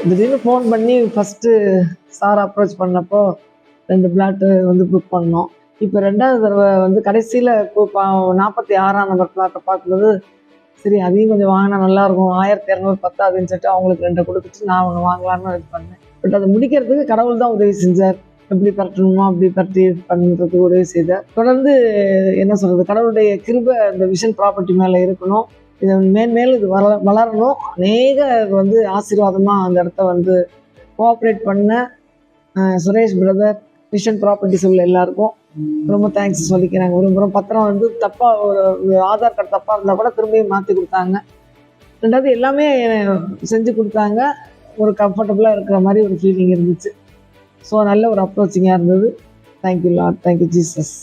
திடீர்னு ஃபோன் பண்ணி first sir approach பண்ணப்போ 2 பிளாட்டு வந்து புக் பண்ணோம். இப்போ 2வது தடவை வந்து கடைசியில் இப்போ 46ஆம் நம்பர் பிளாட்டை பார்க்கும்போது சரி அதையும் கொஞ்சம் வாங்கினா நல்லாயிருக்கும், 1200 பத்தாதுன்னு சொல்லிட்டு அவங்களுக்கு 2 கொடுத்துட்டு நான் 1 வாங்கலான்னு இது பண்ணேன். பட் அதை முடிக்கிறதுக்கு கடவுள் தான் உதவி செஞ்சார். எப்படி பரட்டணுமோ அப்படி பரட்டி பண்ணுறதுக்கு உதவி செய்தார். தொடர்ந்து என்ன சொல்கிறது, கடவுளுடைய கிருபை இந்த விஷன் ப்ராப்பர்ட்டி மேலே இருக்கணும். இதை மேன்மேலும் இது வளரணும். அநேக வந்து ஆசீர்வாதமாக அந்த இடத்த வந்து கோஆப்ரேட் பண்ண சுரேஷ் பிரதர், விஷன் ப்ராப்பர்ட்டிஸ் உள்ள எல்லாருக்கும் ரொம்ப தேங்க்ஸ் சொல்லிக்கிறாங்க விரும்புகிறோம். பத்திரம் வந்து தப்பாக ஒரு ஆதார் கார்டு தப்பாக இருந்தால் கூட திரும்பியும் மாற்றி கொடுத்தாங்க. 2வது எல்லாமே செஞ்சு கொடுத்தாங்க. ஒரு கம்ஃபர்டபுளாக இருக்கிற மாதிரி ஒரு ஃபீலிங் இருந்துச்சு. ஸோ நல்ல ஒரு அப்ரோச்சிங்காக இருந்தது. Thank you Lord, thank you Jesus.